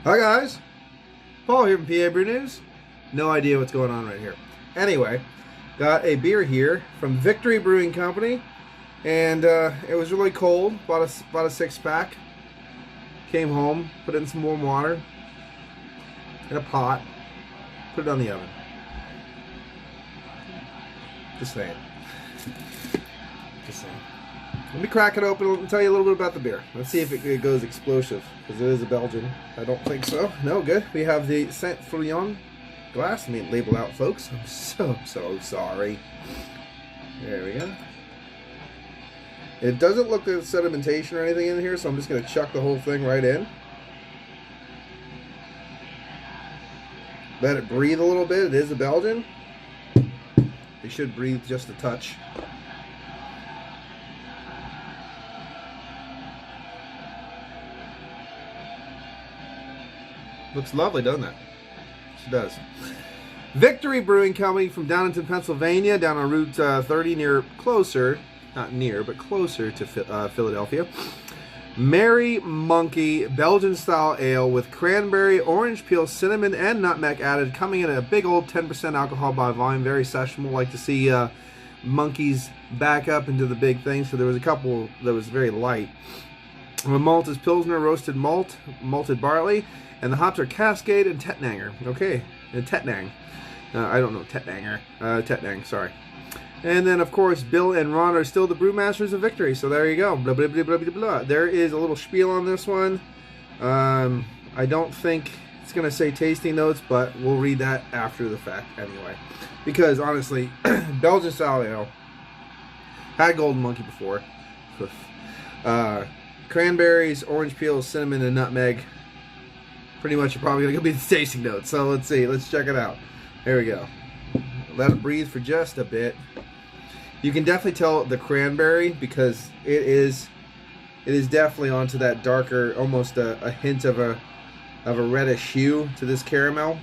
Hi guys, Paul here from PABrewNews. No idea what's going on right here. Anyway, got a beer here from Victory Brewing Company, and it was really cold. Bought a 6-pack. Came home, put it in some warm water in a pot, put it on the oven. Just saying. Just saying. Let me crack it open and tell you a little bit about the beer. Let's see if it goes explosive, because it is a Belgian. I don't think so. No, good. We have the Saint Fouillon glass. Let me label out, folks. I'm so sorry. There we go. It doesn't look like sedimentation or anything in here, so I'm just going to chuck the whole thing right in. Let it breathe a little bit. It is a Belgian. They should breathe just a touch. Looks lovely, doesn't it? It does. Victory Brewing Company from Downingtown, Pennsylvania, down on Route 30, not near, but closer to Philadelphia. Merry Monkey Belgian style ale with cranberry, orange peel, cinnamon, and nutmeg added, coming in at a big old 10% alcohol by volume. Very sessionable. Like to see monkeys back up into the big thing. So there was a couple that was very light. The malt is Pilsner roasted malt, malted barley, and the hops are Cascade and Tettnanger. Okay, and Tettnang. I don't know, Tettnanger. Tettnang, sorry. And then, of course, Bill and Ron are still the brewmasters of Victory. So there you go. Blah, blah, blah, blah, blah, blah. There is a little spiel on this one. I don't think it's going to say tasting notes, but we'll read that after the fact anyway. Because, honestly, Belgian style ale. Had Golden Monkey before. Cranberries, orange peels, cinnamon, and nutmeg. Pretty much are probably going to be the tasting notes. So let's see. Let's check it out. There we go. Let it breathe for just a bit. You can definitely tell the cranberry because it is definitely onto that darker, almost a hint of a reddish hue to this caramel.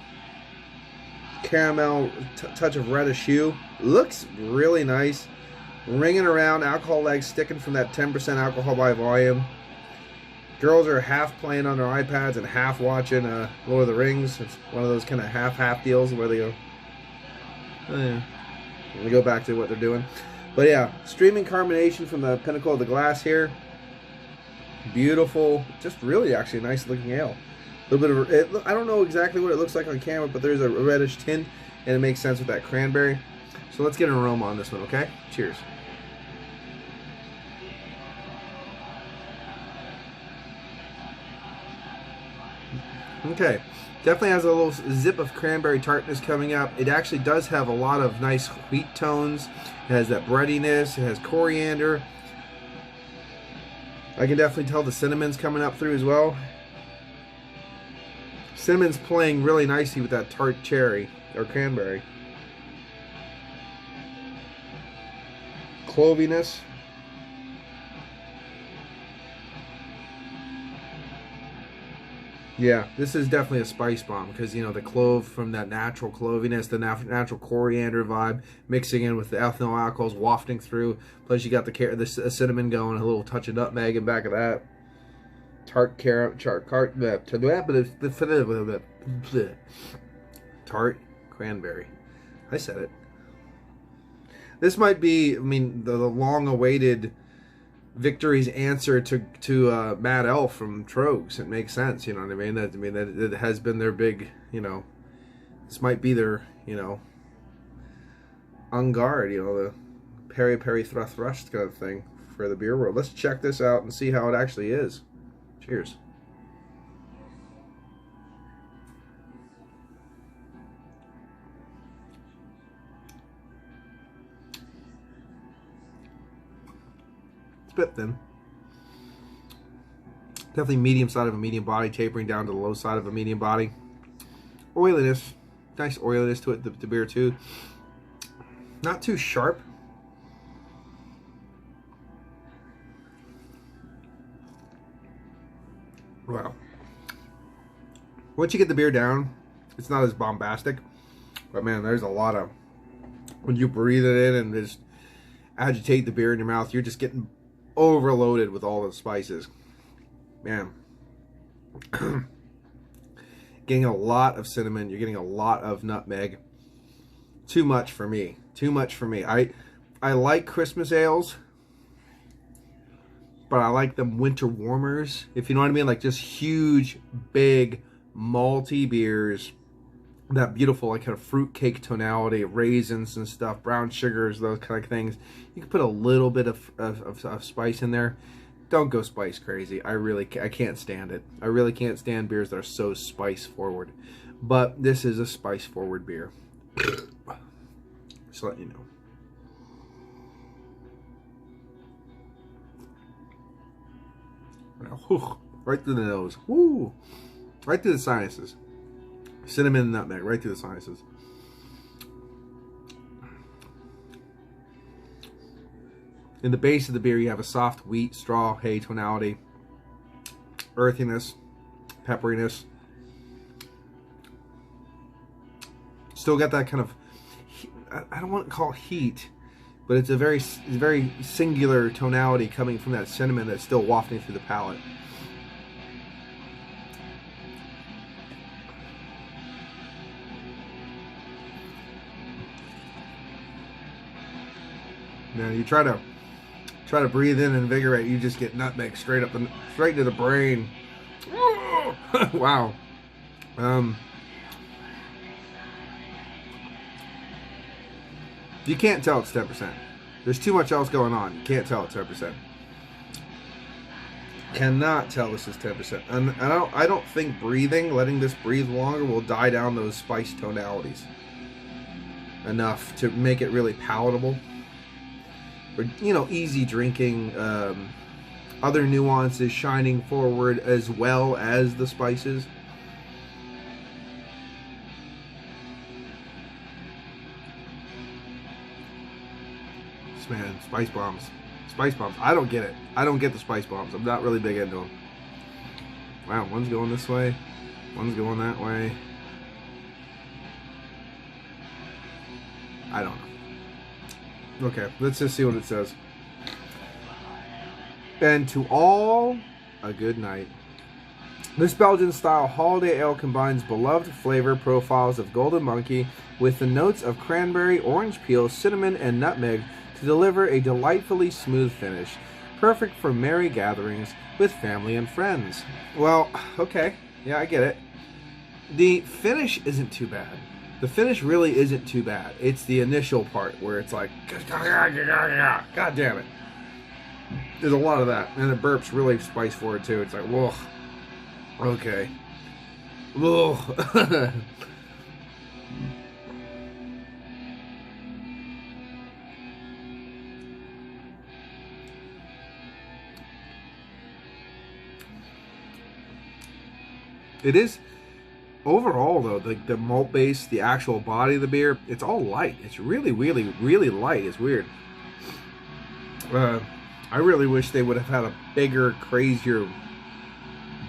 Touch of reddish hue. Looks really nice. Ringing around, alcohol legs sticking from that 10% alcohol by volume. Girls are half playing on their iPads and half watching Lord of the Rings. It's one of those kind of half deals where they go, oh yeah. And they go back to what they're doing. But yeah, streaming carbonation from the pinnacle of the glass here. Beautiful, just really actually nice looking ale. A little bit of I don't know exactly what it looks like on camera, but there's a reddish tint, and it makes sense with that cranberry. So let's get an aroma on this one, okay? Cheers. Okay, definitely has a little zip of cranberry tartness coming up. It actually does have a lot of nice wheat tones. It has that breadiness. It has coriander. I can definitely tell the cinnamon's coming up through as well. Cinnamon's playing really nicely with that tart cherry or cranberry. Cloviness. Yeah, this is definitely a spice bomb because, you know, the clove from that natural cloviness, the natural coriander vibe, mixing in with the ethanol alcohols wafting through. Plus, you got the cinnamon going, a little touch of nutmeg in back of that. Tart cranberry. I said it. This might be, I mean, the long-awaited Victory's answer to Mad Elf from Trogs. It makes sense, you know what I mean? That it has been their big, you know, this might be their, you know, en garde, you know, the peri thrust kind of thing for the beer world. Let's check this out and see how it actually is. Cheers. Bit thin. Definitely medium side of a medium body, tapering down to the low side of a medium body. Oiliness, nice oiliness to it, the beer too. Not too sharp. Wow. Once you get the beer down, it's not as bombastic. But man, there's a lot of, when you breathe it in and just agitate the beer in your mouth, you're just getting overloaded with all the spices. Man. Getting a lot of cinnamon. You're getting a lot of nutmeg. Too much for me. Too much for me. I like Christmas ales, but I like them winter warmers, if you know what I mean. Like just huge, big, malty beers. That beautiful, like kind of fruitcake tonality, raisins and stuff, brown sugars, those kind of things. You can put a little bit of spice in there. Don't go spice crazy. I can't stand it. I really can't stand beers that are so spice forward. But this is a spice forward beer. Just let you know. Whew, right through the nose. Woo! Right through the sinuses. Cinnamon and nutmeg, right through the sinuses. In the base of the beer, you have a soft wheat, straw, hay tonality, earthiness, pepperiness. Still got that kind of, I don't want to call it heat, but it's a very singular tonality coming from that cinnamon that's still wafting through the palate. Now you try to breathe in and invigorate, you just get nutmeg straight to the brain. Wow. You can't tell it's 10%. There's too much else going on. You can't tell it's 10%. Cannot tell this is 10%. And I don't think letting this breathe longer will die down those spice tonalities enough to make it really palatable. Or, you know, easy drinking, other nuances shining forward as well as the spices. Man, spice bombs. Spice bombs. I don't get it. I don't get the spice bombs. I'm not really big into them. Wow, one's going this way. One's going that way. I don't know. Okay, let's just see what it says. And to all, a good night. This Belgian-style holiday ale combines beloved flavor profiles of Golden Monkey with the notes of cranberry, orange peel, cinnamon, and nutmeg to deliver a delightfully smooth finish, perfect for merry gatherings with family and friends. Well, okay, yeah, I get it. The finish isn't too bad. The finish really isn't too bad. It's the initial part where it's like, God damn it. There's a lot of that, and the burp's really spice forward too. It's like, whoa, okay, whoa. It is, overall though, the malt base, the actual body of the beer, it's all light. It's really, really, really light. It's weird. I really wish they would have had a bigger, crazier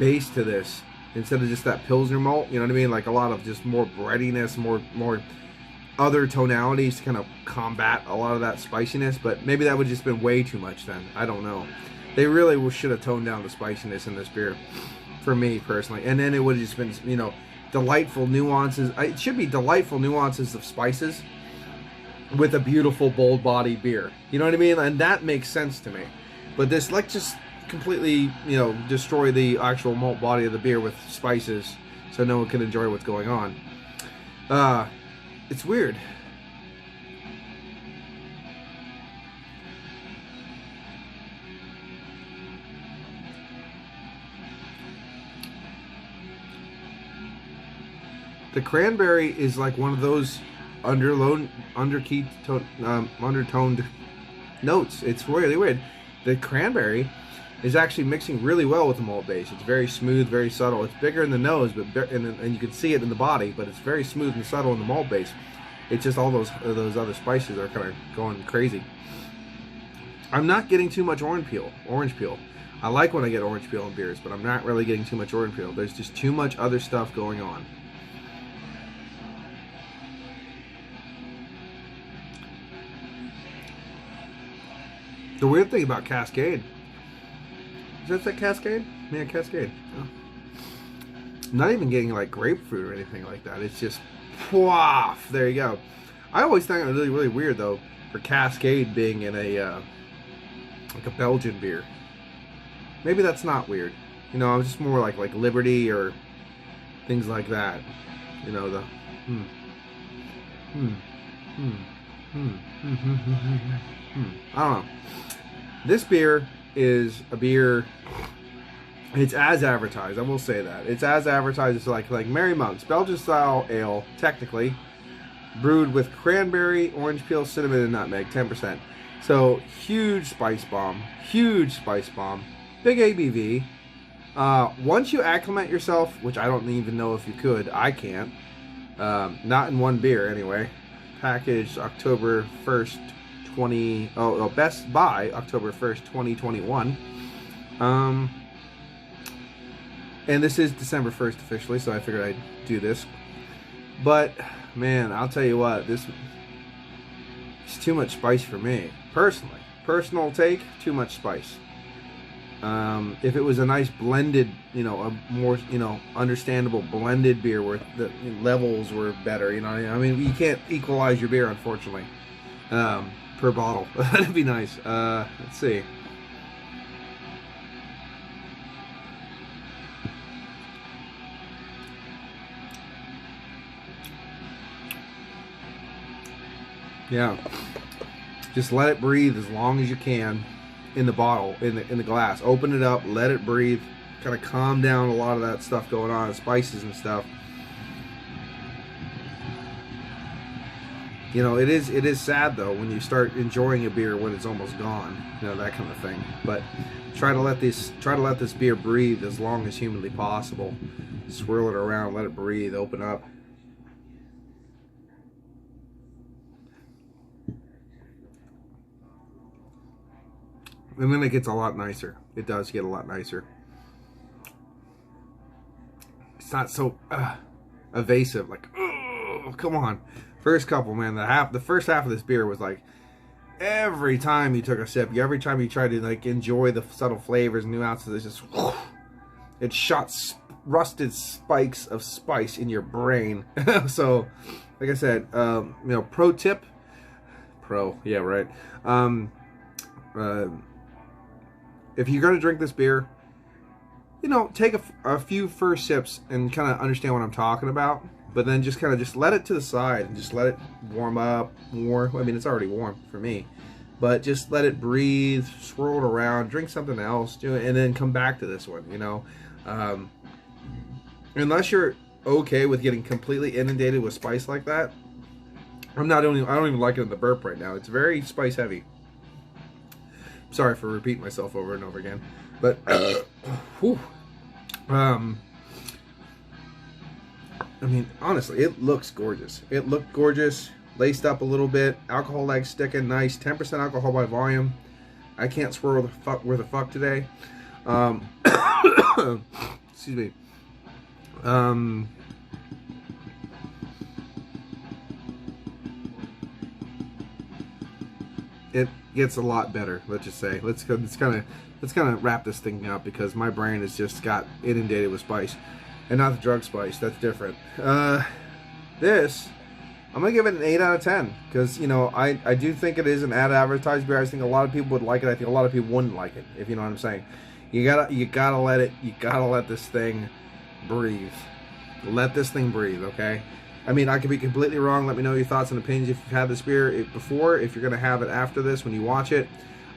base to this instead of just that Pilsner malt. You know what I mean? Like a lot of just more breadiness, more other tonalities to kind of combat a lot of that spiciness. But maybe that would have just been way too much then. I don't know. They really should have toned down the spiciness in this beer. For me personally, and then it would have just been, you know, delightful nuances. It should be delightful nuances of spices with a beautiful bold body beer. You know what I mean? And that makes sense to me. But this, like, just completely, you know, destroy the actual malt body of the beer with spices so no one can enjoy what's going on. It's weird. The cranberry is like one of those undertoned notes. It's really weird. The cranberry is actually mixing really well with the malt base. It's very smooth, very subtle. It's bigger in the nose, but and you can see it in the body, but it's very smooth and subtle in the malt base. It's just all those other spices are kind of going crazy. I'm not getting too much orange peel. I like when I get orange peel in beers, but I'm not really getting too much orange peel. There's just too much other stuff going on. The weird thing about Cascade, is that Cascade? Yeah, Cascade. Oh. Not even getting like grapefruit or anything like that. It's just, waff, there you go. I always think it was really, really weird though for Cascade being in a like a Belgian beer. Maybe that's not weird. You know, I was just more like Liberty or things like that. You know, the I don't know. This beer is a beer. It's as advertised. I will say that it's as advertised. It's like Merry Monk's Belgian style ale, technically brewed with cranberry, orange peel, cinnamon, and nutmeg, 10%. So huge spice bomb, big ABV. Once you acclimate yourself, which I don't even know if you could, I can't. Not in one beer anyway. Packaged October 1st, Best Buy October 1st, 2021. And this is December 1st officially, so I figured I'd do this. But man, I'll tell you what, this is too much spice for me personally. Personal take, too much spice. If it was a nice blended, you know, a more, you know, understandable blended beer where the levels were better, you know, I mean, you can't equalize your beer, unfortunately, per bottle. That'd be nice. Let's see. Yeah, just let it breathe as long as you can in the bottle, in the glass. Open it up, let it breathe, kind of calm down a lot of that stuff going on, spices and stuff. You know, it is sad though when you start enjoying a beer when it's almost gone, you know, that kind of thing. But try to let this beer breathe as long as humanly possible. Swirl it around, let it breathe, open up. And then it gets a lot nicer. It does get a lot nicer. It's not so evasive. Like, oh, come on. First couple, man. The first half of this beer was like, every time you took a sip, every time you tried to like enjoy the subtle flavors, nuances, it's just, it shot rusted spikes of spice in your brain. So, like I said, you know, yeah, right. If you're going to drink this beer, you know, take a few first sips and kind of understand what I'm talking about. But then just kind of just let it to the side and just let it warm up more. I mean, it's already warm for me. But just let it breathe, swirl it around, drink something else, do it, and then come back to this one, you know. Unless you're okay with getting completely inundated with spice like that. I don't even like it in the burp right now. It's very spice heavy. Sorry for repeating myself over and over again, but I mean, honestly, it looks gorgeous. It looked gorgeous, laced up a little bit, alcohol legs sticking nice, 10% alcohol by volume. I can't swirl the fuck worth of fuck today. Excuse me. It gets a lot better, let's just say. Let's kind of wrap this thing up because my brain has just got inundated with spice, and not the drug spice. That's different. This, I'm gonna give it an 8 out of 10 because, you know, I do think it is an advertised beer. I think a lot of people would like it. I think a lot of people wouldn't like it, if you know what I'm saying. You gotta let this thing breathe. Let this thing breathe, okay? I mean, I could be completely wrong. Let me know your thoughts and opinions if you've had this beer before, if you're going to have it after this when you watch it.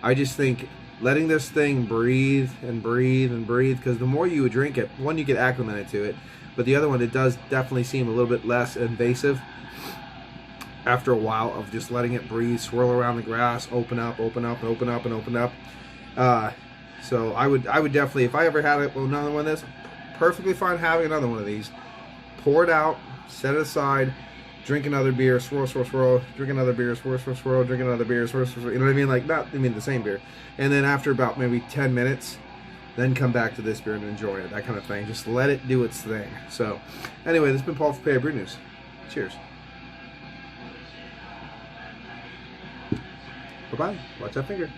I just think letting this thing breathe and breathe and breathe, because the more you drink it, one, you get acclimated to it, but the other one, it does definitely seem a little bit less invasive after a while of just letting it breathe, swirl around the grass, open up, open up, open up, and open up. So I would definitely, if I ever had another one of this, perfectly fine having another one of these. Pour it out. Set it aside, drink another beer, swirl, swirl, swirl, drink another beer, swirl, swirl, swirl, drink another beer, swirl, swirl, swirl, you know what I mean? Like, the same beer. And then after about maybe 10 minutes, then come back to this beer and enjoy it, that kind of thing. Just let it do its thing. So, anyway, this has been Paul for PABrewNews. Cheers. Bye-bye. Watch that finger.